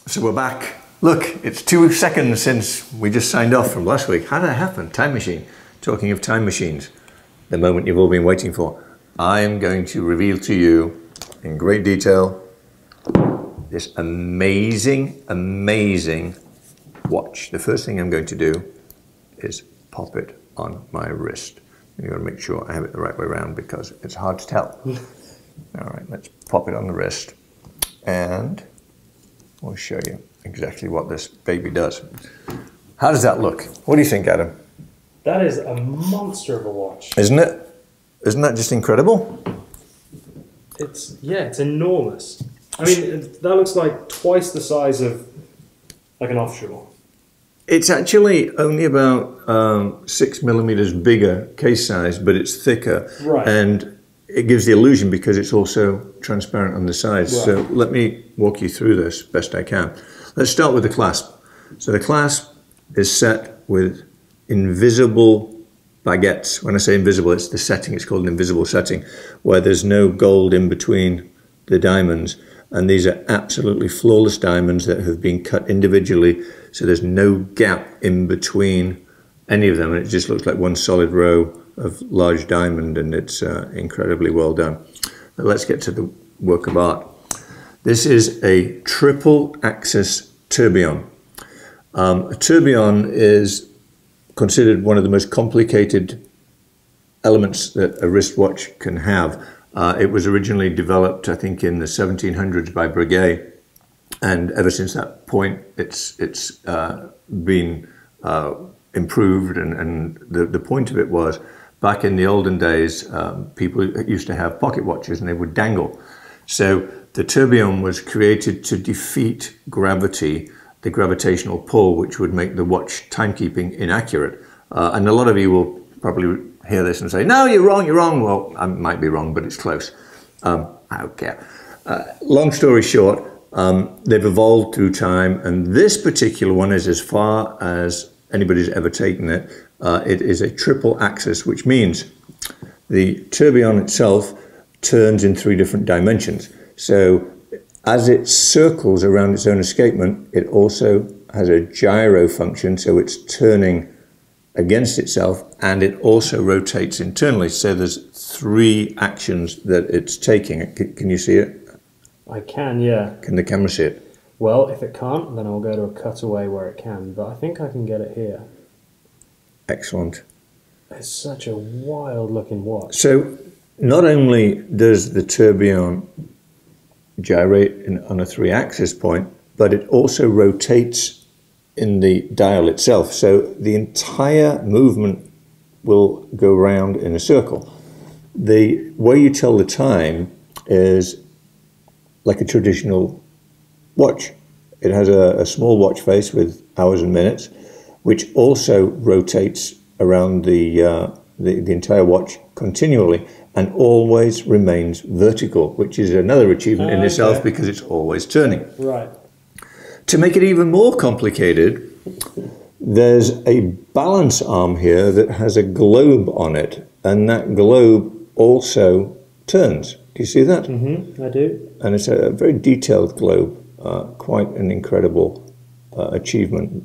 So we're back. Look, it's 2 seconds since we just signed off from last week. How did that happen? Time machine. Talking of time machines, the moment you've all been waiting for. I'm going to reveal to you in great detail this amazing, amazing watch. The first thing I'm going to do is pop it on my wrist. You've got to make sure I have it the right way around because it's hard to tell. All right, let's pop it on the wrist and we'll show you exactly what this baby does. How does that look? What do you think, Adam? That is a monster of a watch. Isn't it? Isn't that just incredible? It's enormous. I mean, that looks like twice the size of like an offshore. It's actually only about 6 millimeters bigger case size, but it's thicker. Right. And it gives the illusion because it's also transparent on the sides. Right. So let me walk you through this best I can. Let's start with the clasp. So the clasp is set with invisible baguettes. When I say invisible, it's the setting. It's called an invisible setting, where there's no gold in between the diamonds. And these are absolutely flawless diamonds that have been cut individually, so there's no gap in between any of them. And it just looks like one solid row of large diamond, and it's incredibly well done. But let's get to the work of art. This is a triple axis tourbillon. A tourbillon is considered one of the most complicated elements that a wristwatch can have. It was originally developed, I think, in the 1700s by Breguet, and ever since that point, it's been improved. And the point of it was, back in the olden days, people used to have pocket watches and they would dangle. So the tourbillon was created to defeat gravity, the gravitational pull, which would make the watch timekeeping inaccurate. And a lot of you will probably hear this and say, no, you're wrong, you're wrong. Well, I might be wrong, but it's close. I don't care. Long story short, they've evolved through time, and this particular one is, as far as anybody's ever taken it, it is a triple axis, which means the tourbillon itself turns in 3 different dimensions. So as it circles around its own escapement, it also has a gyro function, so it's turning against itself, and it also rotates internally. So there's 3 actions that it's taking. Can you see it? I can, yeah. Can the camera see it? Well, if it can't, then I'll go to a cutaway where it can, but I think I can get it here. Excellent. It's such a wild looking watch. So not only does the tourbillon gyrate on a 3-axis point, but it also rotates in the dial itself. So the entire movement will go round in a circle. The way you tell the time is like a traditional watch. It has a small watch face with hours and minutes, which also rotates around the entire watch continually and always remains vertical, which is another achievement in itself because it's always turning. Right. To make it even more complicated, there's a balance arm here that has a globe on it, and that globe also turns. Do you see that? Mm-hmm, I do. And it's a very detailed globe, quite an incredible achievement.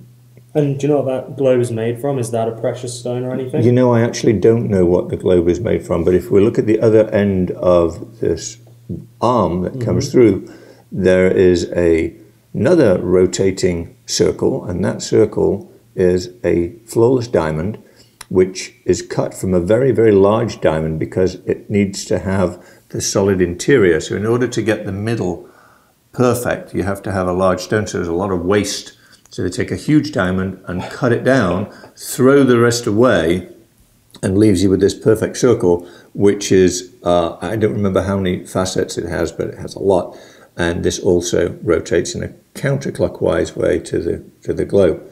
And do you know what that globe is made from? Is that a precious stone or anything? You know, I actually don't know what the globe is made from, but if we look at the other end of this arm that comes through, there is another rotating circle, and that circle is a flawless diamond, which is cut from a very, very large diamond because it needs to have the solid interior. So in order to get the middle perfect, you have to have a large stone, so there's a lot of waste. So they take a huge diamond and cut it down, throw the rest away, and leaves you with this perfect circle, which is, I don't remember how many facets it has, but it has a lot. And this also rotates in a counterclockwise way to the globe.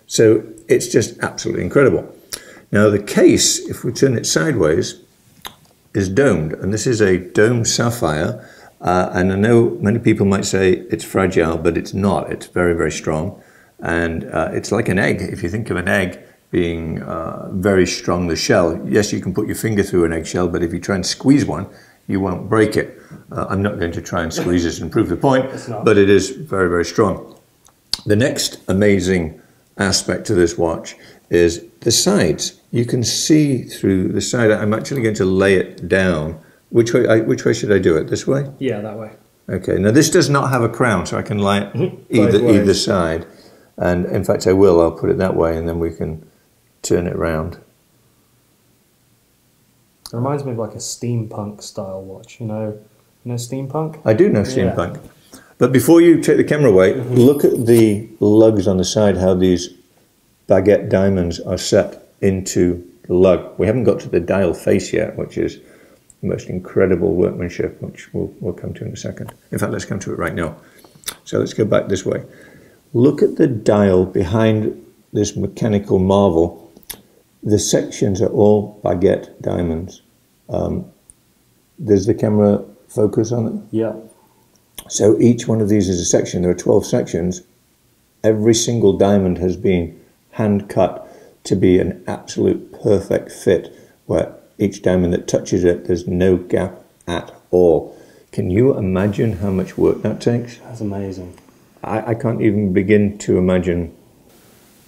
So it's just absolutely incredible. Now the case, if we turn it sideways, is domed, and this is a domed sapphire. And I know many people might say it's fragile, but it's not. It's very, very strong. And it's like an egg. If you think of an egg being very strong, the shell, yes, you can put your finger through an eggshell, but if you try and squeeze one, you won't break it. I'm not going to try and squeeze it and prove the point, but it is very, very strong. The next amazing aspect to this watch is the sides. You can see through the side. I'm actually going to lay it down. Which way should I do it? This way? Yeah, that way. Okay. Now this does not have a crown, so I can lie it either side. And in fact, I will. I'll put it that way, and then we can turn it round. It reminds me of like a steampunk style watch. You know steampunk? I do know steampunk. Yeah. But before you take the camera away, look at the lugs on the side, how these baguette diamonds are set into the lug. We haven't got to the dial face yet, which is the most incredible workmanship, which we'll come to in a second. In fact, let's come to it right now. So let's go back this way. Look at the dial behind this mechanical marvel. The sections are all baguette diamonds. Does the camera focus on it? Yeah. So each one of these is a section. There are 12 sections. Every single diamond has been hand cut to be an absolute perfect fit, where each diamond that touches it, there's no gap at all. Can you imagine how much work that takes? That's amazing. I can't even begin to imagine.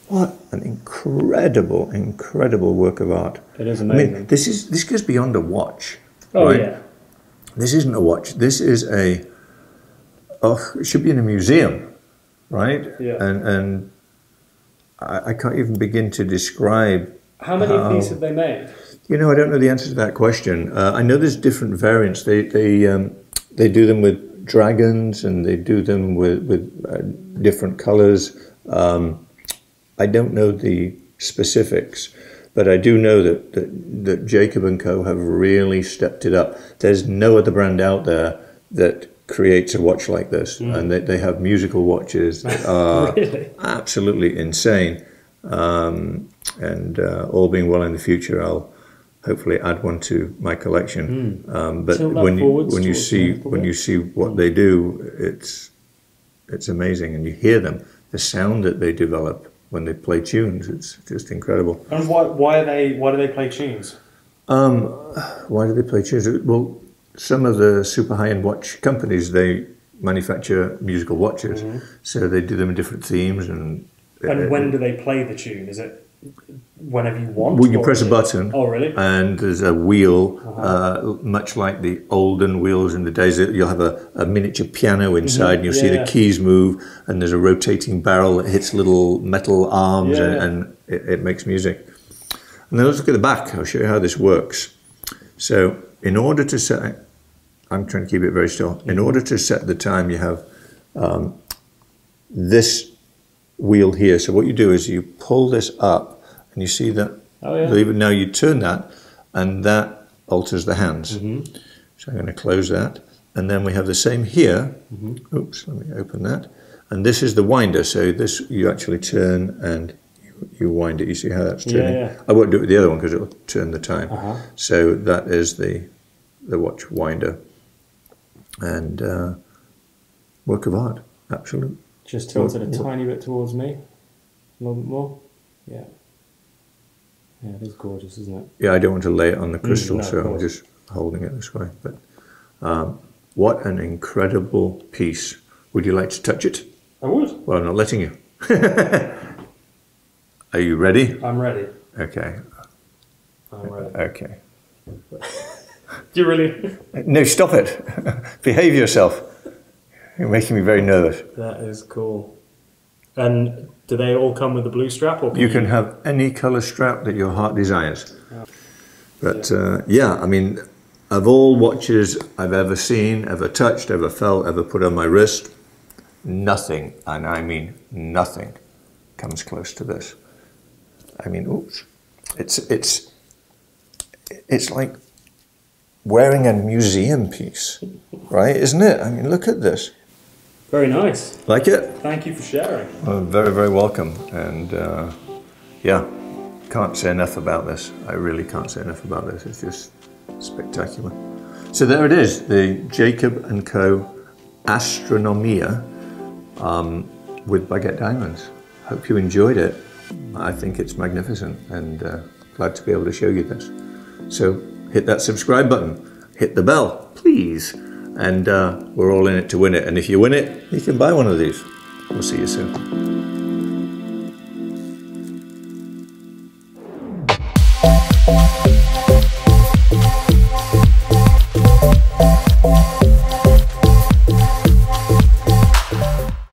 What an incredible, incredible work of art. It is amazing. I mean, this goes beyond a watch. Oh, right? yeah. This isn't a watch. This is it should be in a museum, right? Yeah. And I can't even begin to describe. How many of these have they made? You know, I don't know the answer to that question. I know there's different variants. They do them with dragons, and they do them with different colors. I don't know the specifics, but I do know that Jacob and Co have really stepped it up. There's no other brand out there that creates a watch like this, and they have musical watches that are really? Absolutely insane. And all being well in the future, I'll hopefully add one to my collection. But when you see what they do, it's amazing, and you hear them, the sound that they develop when they play tunes, it's just incredible. And why do they play tunes? Why do they play tunes? Well, some of the super high-end watch companies, they manufacture musical watches, so they do them in different themes. And when do they play the tune? Is it whenever you want? Well, you press a button. Oh, really? And there's a wheel, much like the olden wheels in the days. You'll have a miniature piano inside, and you'll see the keys move, and there's a rotating barrel that hits little metal arms, and it makes music. And then let's look at the back. I'll show you how this works. So in order to set, I'm trying to keep it very still. In order to set the time, you have this wheel here. So what you do is you pull this up, and you see that. Oh, yeah. Now you turn that, and that alters the hands. So I'm going to close that, and then we have the same here. Oops, let me open that. And this is the winder. So this you actually turn and you wind it. You see how that's turning? Yeah. I won't do it with the other one because it'll turn the time. So that is the watch winder, and work of art, absolute. Just tilted a tiny bit towards me, a little bit more. Yeah. Yeah, it is gorgeous, isn't it? Yeah, I don't want to lay it on the crystal, no, so I'm just holding it this way. But what an incredible piece. Would you like to touch it? I would. Well, I'm not letting you. Are you ready? I'm ready. Okay. I'm ready. Okay. Do you really? No, stop it. Behave yourself. You're making me very nervous. That is cool. And do they all come with the blue strap? Or You can have any colour strap that your heart desires. But yeah, I mean, of all watches I've ever seen, ever touched, ever felt, ever put on my wrist, nothing, and I mean nothing, comes close to this. I mean, oops. It's like wearing a museum piece, right? Isn't it? I mean, look at this. Very nice. Like it? Thank you for sharing. Well, very, very welcome. And yeah, can't say enough about this. I really can't say enough about this. It's just spectacular. So there it is, the Jacob and Co Astronomia with baguette diamonds. Hope you enjoyed it. I think it's magnificent, and glad to be able to show you this. So hit that subscribe button, hit the bell, please. And we're all in it to win it. And if you win it, you can buy one of these. We'll see you soon.